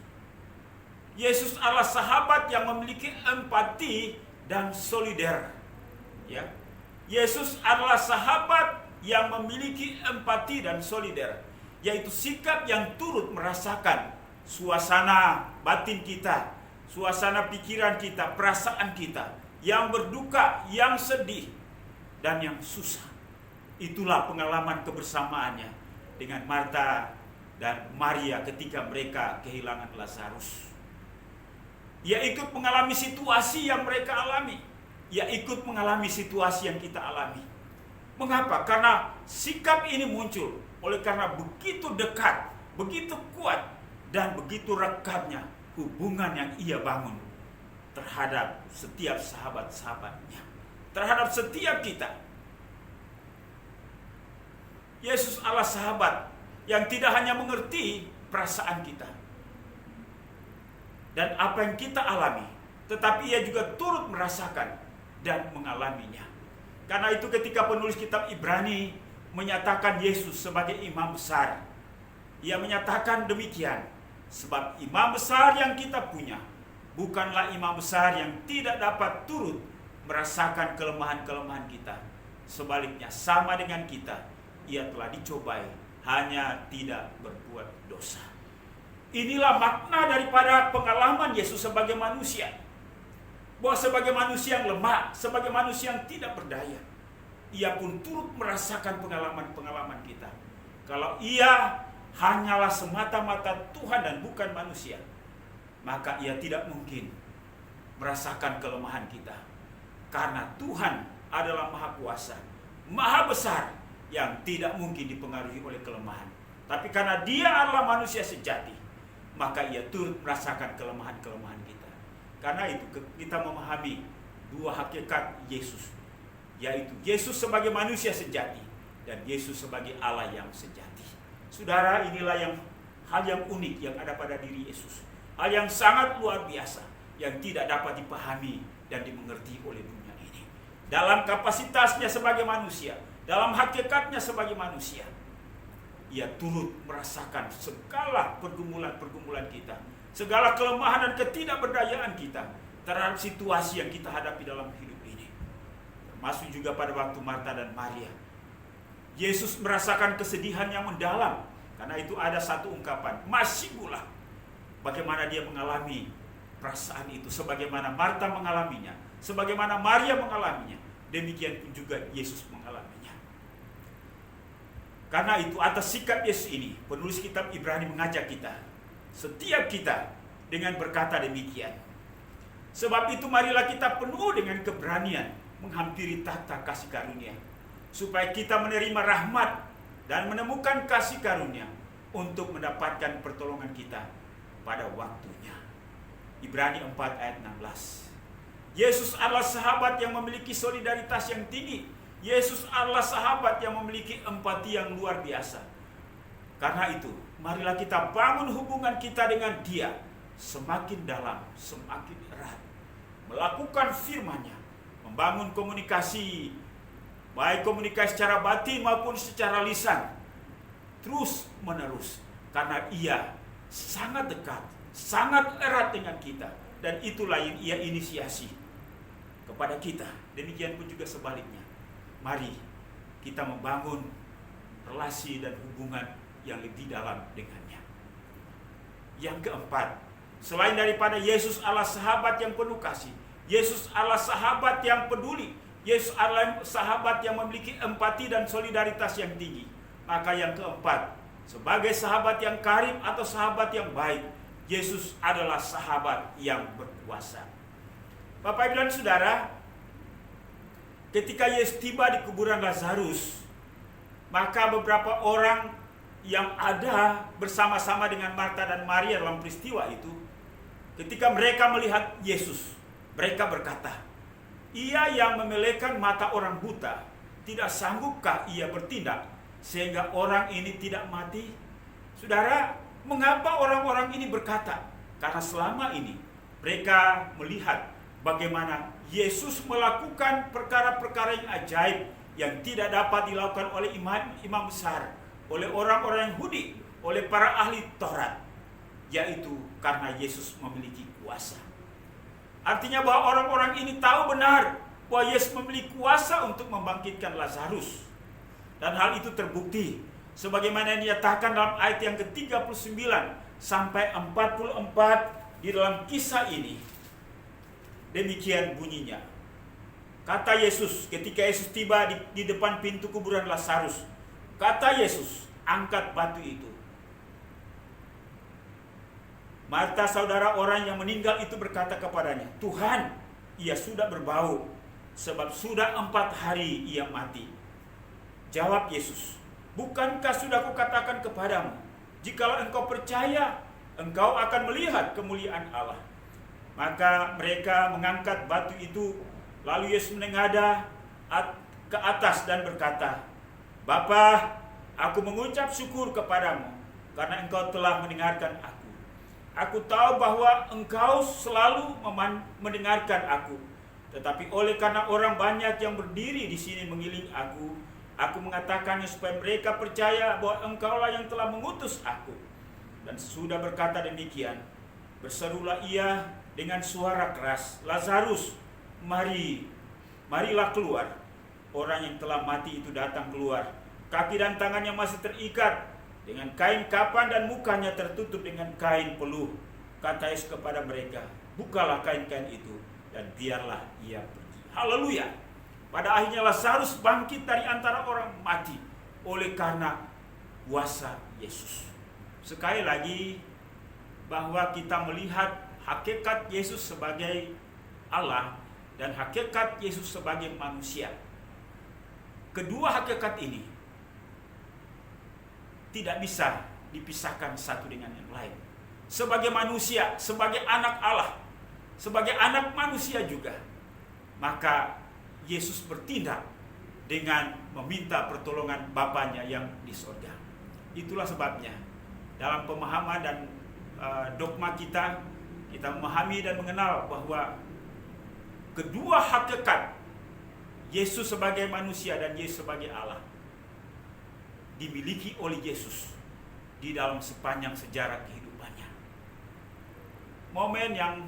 Speaker 3: Yesus adalah sahabat yang memiliki empati dan solider. Ya. Yesus adalah sahabat yang memiliki empati dan solider, yaitu sikap yang turut merasakan suasana batin kita, suasana pikiran kita, perasaan kita, yang berduka, yang sedih, dan yang susah. Itulah pengalaman kebersamaannya dengan Marta dan Maria ketika mereka kehilangan Lazarus. Ia ikut mengalami situasi yang mereka alami. Ia ikut mengalami situasi yang kita alami. Mengapa? Karena sikap ini muncul oleh karena begitu dekat, begitu kuat, dan begitu rekatnya hubungan yang ia bangun terhadap setiap sahabat-sahabatnya, terhadap setiap kita. Yesus adalah sahabat yang tidak hanya mengerti perasaan kita dan apa yang kita alami, tetapi ia juga turut merasakan dan mengalaminya. Karena itu ketika penulis kitab Ibrani menyatakan Yesus sebagai imam besar, ia menyatakan demikian, sebab imam besar yang kita punya bukanlah imam besar yang tidak dapat turut merasakan kelemahan-kelemahan kita. Sebaliknya, sama dengan kita, ia telah dicobai, hanya tidak berbuat dosa. Inilah makna daripada pengalaman Yesus sebagai manusia. Bahwa sebagai manusia yang lemah, sebagai manusia yang tidak berdaya, ia pun turut merasakan pengalaman-pengalaman kita. Kalau ia hanyalah semata-mata Tuhan dan bukan manusia, maka ia tidak mungkin merasakan kelemahan kita. Karena Tuhan adalah Maha Kuasa, Maha Besar, yang tidak mungkin dipengaruhi oleh kelemahan. Tapi karena dia adalah manusia sejati, maka ia turut merasakan kelemahan-kelemahan kita. Karena itu kita memahami dua hakikat Yesus, yaitu Yesus sebagai manusia sejati dan Yesus sebagai Allah yang sejati. Saudara, inilah hal yang unik yang ada pada diri Yesus. Hal yang sangat luar biasa yang tidak dapat dipahami dan dimengerti oleh dunia ini. Dalam kapasitasnya sebagai manusia, dalam hakikatnya sebagai manusia, ia turut merasakan segala pergumulan-pergumulan kita, segala kelemahan dan ketidakberdayaan kita terhadap situasi yang kita hadapi dalam hidup ini. Termasuk juga pada waktu Marta dan Maria. Yesus merasakan kesedihan yang mendalam. Karena itu ada satu ungkapan, masih pula. Bagaimana dia mengalami perasaan itu, sebagaimana Marta mengalaminya, sebagaimana Maria mengalaminya, demikian pun juga Yesus mengalaminya. Karena itu atas sikap Yesus ini, penulis kitab Ibrani mengajak kita, setiap kita dengan berkata demikian. Sebab itu marilah kita penuh dengan keberanian menghampiri tahta kasih karunia, supaya kita menerima rahmat dan menemukan kasih karunia untuk mendapatkan pertolongan kita pada waktunya. Ibrani 4 ayat 16. Yesus adalah sahabat yang memiliki solidaritas yang tinggi. Yesus adalah sahabat yang memiliki empati yang luar biasa. Karena itu, marilah kita bangun hubungan kita dengan Dia semakin dalam, semakin erat. Melakukan firman-Nya, membangun komunikasi, baik komunikasi secara batin maupun secara lisan, terus menerus, karena Ia sangat dekat, sangat erat dengan kita, dan itulah yang Ia inisiasi kepada kita. Demikian pun juga sebaliknya. Mari kita membangun relasi dan hubungan yang lebih dalam dengannya. Yang keempat, selain daripada Yesus adalah sahabat yang penuh kasih, Yesus adalah sahabat yang peduli, Yesus adalah sahabat yang memiliki empati dan solidaritas yang tinggi. Maka yang keempat, sebagai sahabat yang karib atau sahabat yang baik, Yesus adalah sahabat yang berkuasa. Bapak Ibu dan Saudara, ketika Yesus tiba di kuburan Lazarus, maka beberapa orang yang ada bersama-sama dengan Marta dan Maria dalam peristiwa itu, ketika mereka melihat Yesus, mereka berkata, "Ia yang memelekkan mata orang buta, tidak sanggupkah ia bertindak sehingga orang ini tidak mati?" Saudara, mengapa orang-orang ini berkata? Karena selama ini mereka melihat bagaimana Yesus melakukan perkara-perkara yang ajaib yang tidak dapat dilakukan oleh imam besar, oleh orang-orang Yahudi, oleh para ahli Taurat, yaitu karena Yesus memiliki kuasa. Artinya bahwa orang-orang ini tahu benar bahwa Yesus memiliki kuasa untuk membangkitkan Lazarus. Dan hal itu terbukti sebagaimana yang dinyatakan dalam ayat yang ke-39 sampai 44 di dalam kisah ini. Demikian bunyinya. Kata Yesus ketika Yesus tiba di depan pintu kuburan Lazarus. Kata Yesus, "Angkat batu itu." Marta, saudara orang yang meninggal itu, berkata kepadanya, "Tuhan, ia sudah berbau, sebab sudah 4 hari ia mati." Jawab Yesus, "Bukankah sudah kukatakan kepadamu, jikalau engkau percaya, engkau akan melihat kemuliaan Allah?" Maka mereka mengangkat batu itu, lalu Yesus menengadah ke atas dan berkata, "Bapa, aku mengucap syukur kepadamu, karena engkau telah mendengarkan aku. Aku tahu bahwa engkau selalu mendengarkan aku, tetapi oleh karena orang banyak yang berdiri di sini mengiring aku mengatakannya supaya mereka percaya bahwa engkaulah yang telah mengutus aku." Dan sudah berkata demikian, berserulah ia dengan suara keras, "Lazarus, marilah keluar." Orang yang telah mati itu datang keluar. Kaki dan tangannya masih terikat dengan kain kapan dan mukanya tertutup dengan kain peluh. Kata Yesus kepada mereka, "Bukalah kain-kain itu dan biarlah ia pergi." Haleluya. Pada akhirnya Lazarus bangkit dari antara orang mati oleh karena kuasa Yesus. Sekali lagi, bahwa kita melihat hakikat Yesus sebagai Allah dan hakikat Yesus sebagai manusia. Kedua hakikat ini tidak bisa dipisahkan satu dengan yang lain. Sebagai manusia, sebagai anak Allah, sebagai anak manusia juga, maka Yesus bertindak dengan meminta pertolongan Bapanya yang di surga. Itulah sebabnya dalam pemahaman dan dogma kita memahami dan mengenal bahwa kedua hakikat, Yesus sebagai manusia dan Yesus sebagai Allah, dimiliki oleh Yesus di dalam sepanjang sejarah kehidupannya. Momen yang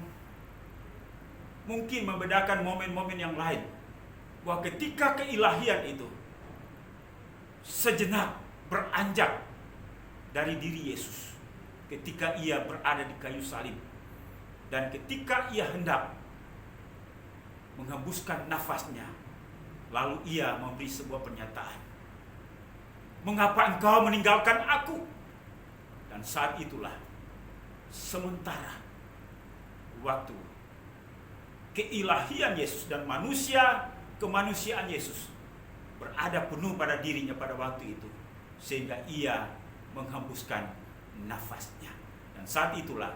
Speaker 3: mungkin membedakan momen-momen yang lain, bahwa ketika keilahian itu sejenak beranjak dari diri Yesus ketika ia berada di kayu salib, dan ketika ia hendak menghembuskan nafasnya, lalu ia memberi sebuah pernyataan, "Mengapa engkau meninggalkan aku?" Dan saat itulah sementara waktu keilahian Yesus dan kemanusiaan Yesus berada penuh pada dirinya pada waktu itu, sehingga ia menghembuskan nafasnya. Dan saat itulah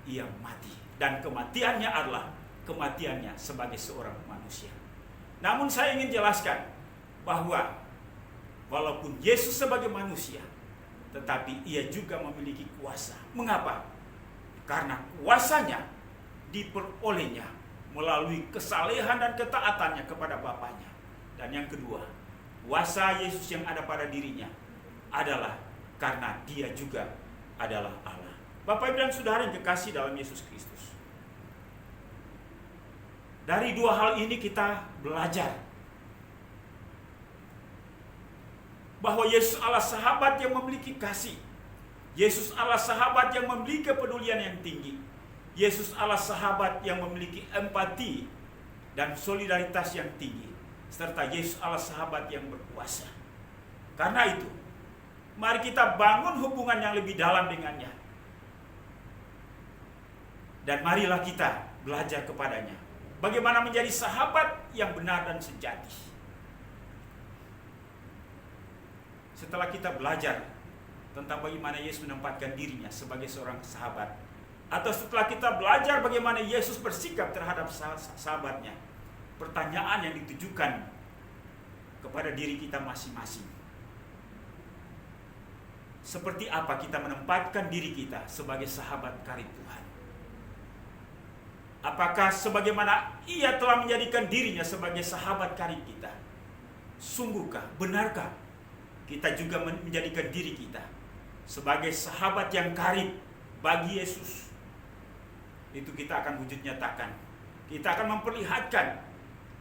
Speaker 3: ia mati. Dan kematiannya adalah kematiannya sebagai seorang manusia. Namun saya ingin jelaskan bahwa walaupun Yesus sebagai manusia, tetapi ia juga memiliki kuasa. Mengapa? Karena kuasanya diperolehnya melalui kesalehan dan ketaatannya kepada Bapaknya. Dan yang kedua, kuasa Yesus yang ada pada dirinya adalah karena dia juga adalah Allah. Bapak Ibu dan Saudara yang kekasih dalam Yesus Kristus, dari dua hal ini kita belajar bahwa Yesus adalah sahabat yang memiliki kasih. Yesus adalah sahabat yang memiliki kepedulian yang tinggi. Yesus adalah sahabat yang memiliki empati dan solidaritas yang tinggi. Serta Yesus adalah sahabat yang berkuasa. Karena itu, mari kita bangun hubungan yang lebih dalam dengannya. Dan marilah kita belajar kepadanya bagaimana menjadi sahabat yang benar dan sejati. Setelah kita belajar tentang bagaimana Yesus menempatkan dirinya sebagai seorang sahabat, atau setelah kita belajar bagaimana Yesus bersikap terhadap sahabatnya, pertanyaan yang ditujukan kepada diri kita masing-masing. Seperti apa kita menempatkan diri kita sebagai sahabat karib Tuhan? Apakah sebagaimana ia telah menjadikan dirinya sebagai sahabat karib kita? Sungguhkah, benarkah kita juga menjadikan diri kita sebagai sahabat yang karib bagi Yesus? Itu kita akan wujud nyatakan. Kita akan memperlihatkan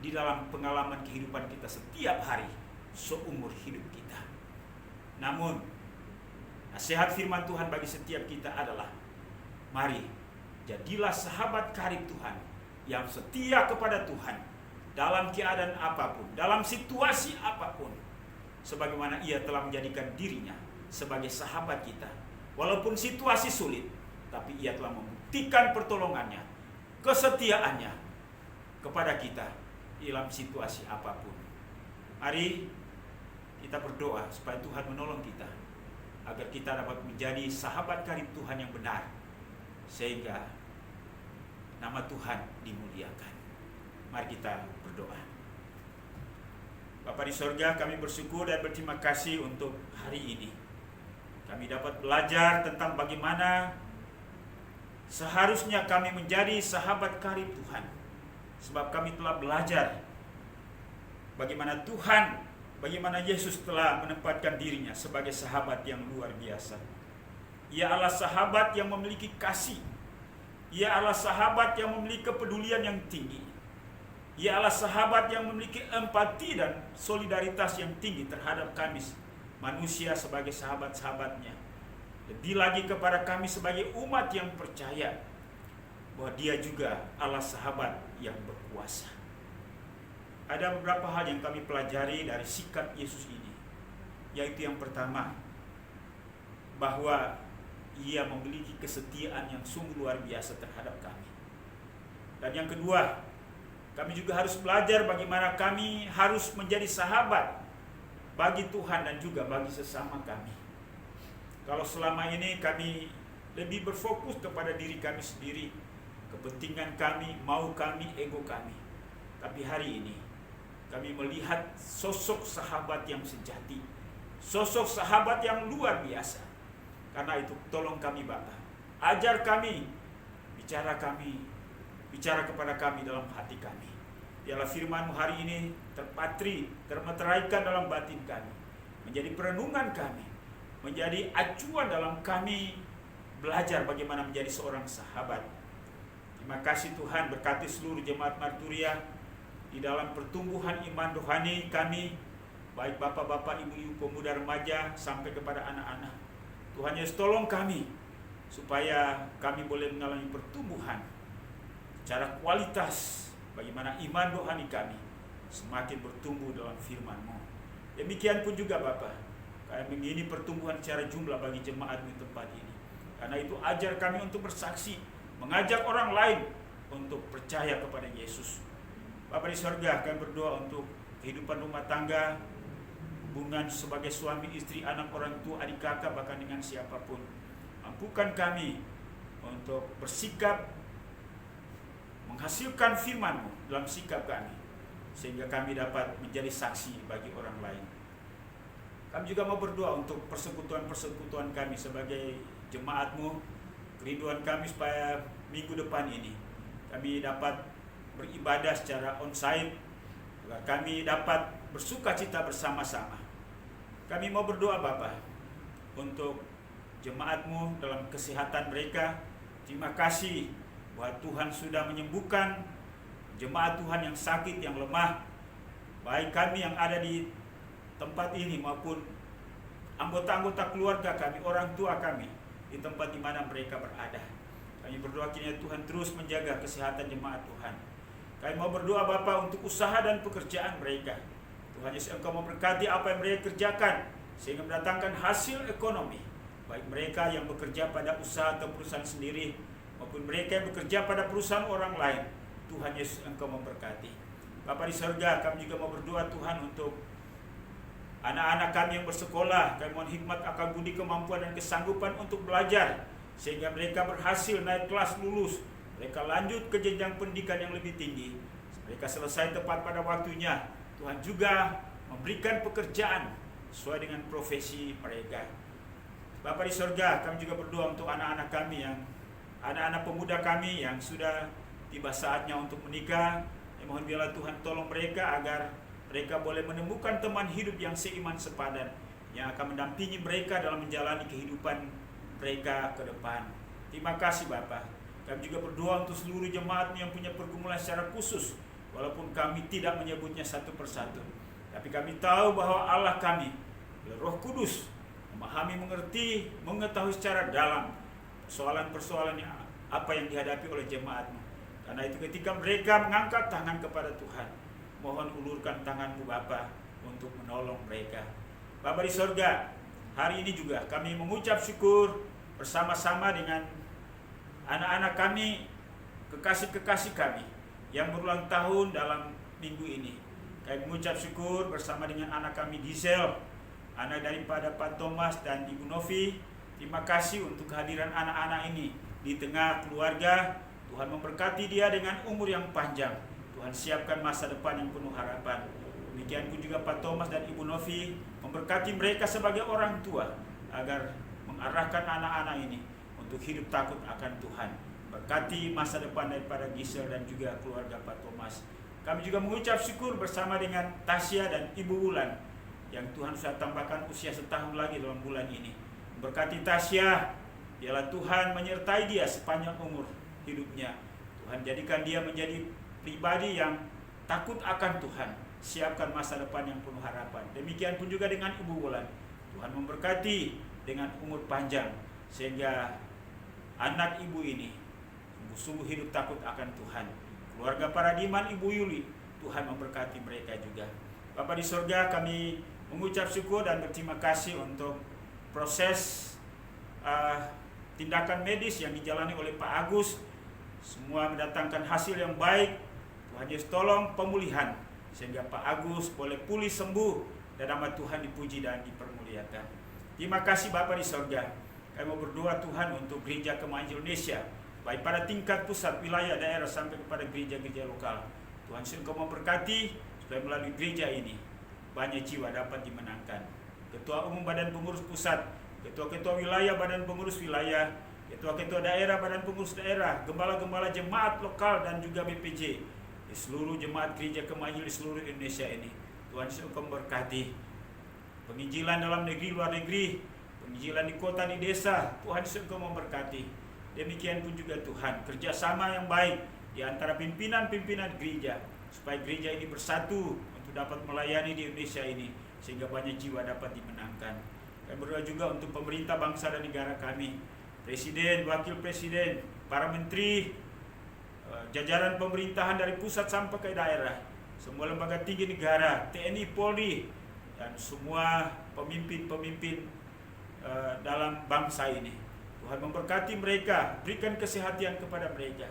Speaker 3: di dalam pengalaman kehidupan kita setiap hari seumur hidup kita. Namun, nasihat firman Tuhan bagi setiap kita adalah, mari jadilah sahabat karib Tuhan yang setia kepada Tuhan dalam keadaan apapun, dalam situasi apapun. Sebagaimana ia telah menjadikan dirinya sebagai sahabat kita. Walaupun situasi sulit, tapi ia telah membuktikan pertolongannya, kesetiaannya kepada kita dalam situasi apapun. Mari kita berdoa supaya Tuhan menolong kita, agar kita dapat menjadi sahabat karib Tuhan yang benar, sehingga nama Tuhan dimuliakan. Mari kita berdoa. Bapa di sorga, kami bersyukur dan berterima kasih untuk hari ini. Kami dapat belajar tentang bagaimana seharusnya kami menjadi sahabat karib Tuhan. Sebab kami telah belajar bagaimana Tuhan, bagaimana Yesus telah menempatkan dirinya sebagai sahabat yang luar biasa. Ia adalah sahabat yang memiliki kasih. Ia adalah sahabat yang memiliki kepedulian yang tinggi. Ia adalah sahabat yang memiliki empati dan solidaritas yang tinggi terhadap kami manusia sebagai sahabat-sahabatnya. Lebih lagi kepada kami sebagai umat yang percaya bahwa dia juga adalah sahabat yang berkuasa. Ada beberapa hal yang kami pelajari dari sikap Yesus ini. Yaitu yang pertama, bahwa ia memiliki kesetiaan yang sungguh luar biasa terhadap kami. Dan yang kedua, kami juga harus belajar bagaimana kami harus menjadi sahabat bagi Tuhan dan juga bagi sesama kami. Kalau selama ini kami lebih berfokus kepada diri kami sendiri, kepentingan kami, mau kami, ego kami. Tapi hari ini kami melihat sosok sahabat yang sejati, sosok sahabat yang luar biasa. Karena itu tolong kami Bapa, ajar kami, bicara kepada kami dalam hati kami. Biarlah firman-Mu hari ini termeteraikan dalam batin kami, menjadi perenungan kami, menjadi acuan dalam kami belajar bagaimana menjadi seorang sahabat. Terima kasih Tuhan, berkati seluruh jemaat Marturia di dalam pertumbuhan iman rohani kami, baik bapak-bapak, ibu-ibu, pemuda, remaja, sampai kepada anak-anak. Tuhan Yesus tolong kami, supaya kami boleh mengalami pertumbuhan secara kualitas, bagaimana iman rohani kami semakin bertumbuh dalam firman-Mu. Demikian pun juga Bapa, kami ingini pertumbuhan secara jumlah bagi jemaat di tempat ini. Karena itu ajar kami untuk bersaksi, mengajak orang lain untuk percaya kepada Yesus. Bapa di sorga, kami berdoa untuk kehidupan rumah tangga, hubungan sebagai suami, istri, anak, orang tua, adik kakak, bahkan dengan siapapun. Mampukan kami untuk bersikap menghasilkan firman-Mu dalam sikap kami, sehingga kami dapat menjadi saksi bagi orang lain. Kami juga mau berdoa untuk persekutuan-persekutuan kami sebagai jemaat-Mu, kerinduan kami supaya minggu depan ini kami dapat beribadah secara onsite, agar kami dapat bersukacita bersama-sama. Kami mau berdoa Bapa untuk jemaat-Mu dalam kesehatan mereka. Terima kasih bahwa Tuhan sudah menyembuhkan jemaat Tuhan yang sakit, yang lemah, baik kami yang ada di tempat ini maupun anggota-anggota keluarga kami, orang tua kami di tempat di mana mereka berada. Kami berdoa kiranya Tuhan terus menjaga kesehatan jemaat Tuhan. Kami mau berdoa Bapa untuk usaha dan pekerjaan mereka. Tuhan Yesus, Engkau memberkati apa yang mereka kerjakan sehingga mendatangkan hasil ekonomi, baik mereka yang bekerja pada usaha atau perusahaan sendiri maupun mereka yang bekerja pada perusahaan orang lain. Tuhan Yesus, Engkau memberkati. Bapa di surga, kami juga mau berdoa Tuhan untuk anak-anak kami yang bersekolah. Kami mohon hikmat, akal budi, kemampuan dan kesanggupan untuk belajar sehingga mereka berhasil naik kelas, lulus, mereka lanjut ke jenjang pendidikan yang lebih tinggi, mereka selesai tepat pada waktunya. Tuhan juga memberikan pekerjaan sesuai dengan profesi mereka. Bapa di surga, kami juga berdoa untuk anak-anak kami anak-anak pemuda kami yang sudah tiba saatnya untuk menikah. Mohon biarlah Tuhan tolong mereka agar mereka boleh menemukan teman hidup yang seiman sepadan, yang akan mendampingi mereka dalam menjalani kehidupan mereka ke depan. Terima kasih Bapa. Kami juga berdoa untuk seluruh jemaat yang punya pergumulan secara khusus, walaupun kami tidak menyebutnya satu persatu, tapi kami tahu bahwa Allah kami, Roh Kudus, memahami, mengerti, mengetahui secara dalam persoalan-persoalan apa yang dihadapi oleh jemaat-Mu. Karena itu ketika mereka mengangkat tangan kepada Tuhan, mohon ulurkan tangan-Mu Bapa untuk menolong mereka. Bapa di surga, hari ini juga kami mengucap syukur bersama-sama dengan anak-anak kami, kekasih-kekasih kami yang berulang tahun dalam minggu ini. Kami mengucap syukur bersama dengan anak kami Gisel, anak daripada Pak Thomas dan Ibu Novi. Terima kasih untuk kehadiran anak-anak ini di tengah keluarga. Tuhan memberkati dia dengan umur yang panjang. Tuhan siapkan masa depan yang penuh harapan. Demikian pun juga Pak Thomas dan Ibu Novi, memberkati mereka sebagai orang tua agar mengarahkan anak-anak ini untuk hidup takut akan Tuhan. Berkati masa depan daripada Gisel dan juga keluarga Pak Thomas. Kami juga mengucap syukur bersama dengan Tasya dan Ibu Wulan yang Tuhan sudah tambahkan usia setahun lagi dalam bulan ini. Berkati Tasya, biarlah Tuhan menyertai dia sepanjang umur hidupnya. Tuhan jadikan dia menjadi pribadi yang takut akan Tuhan. Siapkan masa depan yang penuh harapan. Demikian pun juga dengan Ibu Wulan. Tuhan memberkati dengan umur panjang sehingga anak ibu ini sungguh hidup takut akan Tuhan. Keluarga Paradiman, Ibu Yuli, Tuhan memberkati mereka juga. Bapa di surga, kami mengucap syukur dan berterima kasih untuk proses tindakan medis yang dijalani oleh Pak Agus. Semua mendatangkan hasil yang baik. Tuhan Yesus tolong pemulihan sehingga Pak Agus boleh pulih sembuh dan nama Tuhan dipuji dan dipermuliakan. Terima kasih Bapa di surga. Kami mau berdoa Tuhan untuk gereja Kemajuan Indonesia, baik pada tingkat pusat, wilayah, daerah sampai kepada gereja-gereja lokal. Tuhan Engkau memberkati supaya melalui gereja ini banyak jiwa dapat dimenangkan. Ketua Umum Badan Pengurus Pusat, ketua-ketua wilayah Badan Pengurus Wilayah, ketua-ketua daerah Badan Pengurus Daerah, gembala-gembala jemaat lokal dan juga BPJ di seluruh jemaat gereja Kemajuan di seluruh Indonesia ini. Tuhan Engkau memberkati penginjilan dalam negeri, luar negeri, penginjilan di kota, di desa. Tuhan Engkau memberkati. Demikian pun juga Tuhan, kerjasama yang baik di antara pimpinan-pimpinan gereja, supaya gereja ini bersatu untuk dapat melayani di Indonesia ini, sehingga banyak jiwa dapat dimenangkan. Kami berdoa juga untuk pemerintah bangsa dan negara kami, Presiden, Wakil Presiden, para menteri, jajaran pemerintahan dari pusat sampai ke daerah, semua lembaga tinggi negara, TNI, Polri, dan semua pemimpin-pemimpin dalam bangsa ini. Tuhan memberkati mereka, berikan kesehatan kepada mereka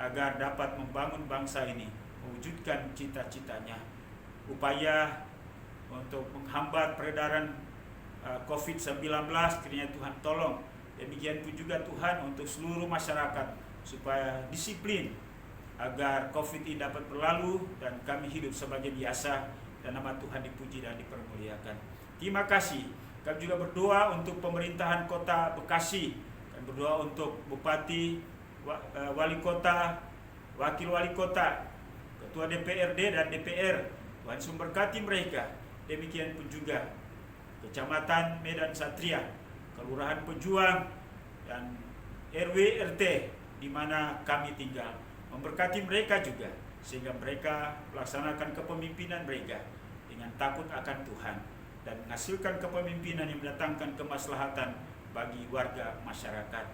Speaker 3: agar dapat membangun bangsa ini, mewujudkan cita-citanya. upaya untuk menghambat peredaran COVID-19, kiranya Tuhan tolong. Demikian pun juga Tuhan untuk seluruh masyarakat supaya disiplin agar COVID ini dapat berlalu dan kami hidup sebagai biasa dan nama Tuhan dipuji dan dipermuliakan. Terima kasih. Kami juga berdoa untuk pemerintahan Kota Bekasi. Kami berdoa untuk Bupati, Wali Kota, Wakil Wali Kota, Ketua DPRD dan DPR. Tuhan memberkati mereka. Demikian pun juga Kecamatan Medan Satria, Kelurahan Pejuang, dan RW RT di mana kami tinggal. Memberkati mereka juga, sehingga mereka melaksanakan kepemimpinan mereka dengan takut akan Tuhan dan menghasilkan kepemimpinan yang mendatangkan kemaslahatan bagi warga masyarakat.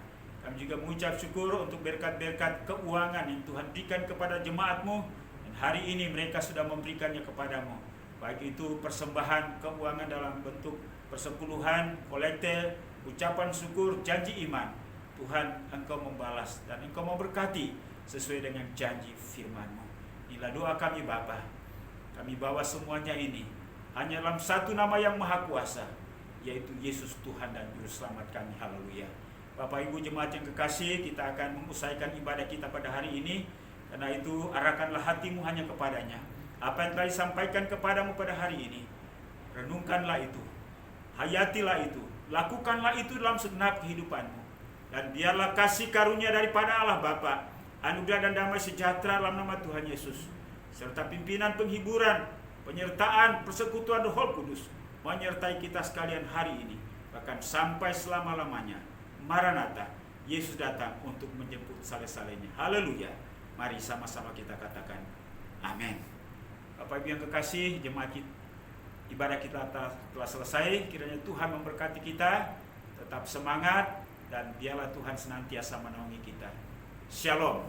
Speaker 3: Kami juga mengucap syukur untuk berkat-berkat keuangan yang Tuhan berikan kepada jemaat-Mu, dan hari ini mereka sudah memberikannya kepadamu. Baik itu persembahan keuangan dalam bentuk persepuluhan, kolekte, ucapan syukur, janji iman. Tuhan, Engkau membalas dan Engkau memberkati sesuai dengan janji firman-Mu. Inilah doa kami Bapa. Kami bawa semuanya ini hanya dalam satu nama yang maha kuasa, yaitu Yesus Tuhan dan Juru Selamat kami. Haleluya. Bapak Ibu jemaat yang kekasih, kita akan mengusaikan ibadah kita pada hari ini. Karena itu arahkanlah hatimu hanya kepadanya. Apa yang telah disampaikan kepadamu pada hari ini, renungkanlah itu, hayatilah itu, lakukanlah itu dalam segenap kehidupanmu. Dan biarlah kasih karunia daripada Allah Bapa, anugerah dan damai sejahtera dalam nama Tuhan Yesus, serta pimpinan penghiburan, penyertaan, persekutuan Roh Kudus menyertai kita sekalian hari ini, bahkan sampai selama-lamanya. Maranatha, Yesus datang untuk menjemput sale-salenya. Haleluya. Mari sama-sama kita katakan amin. Bapak Ibu yang kekasih, jemaat ibadah kita telah selesai. Kiranya Tuhan memberkati kita, tetap semangat, dan biarlah Tuhan senantiasa menolongi kita. Shalom.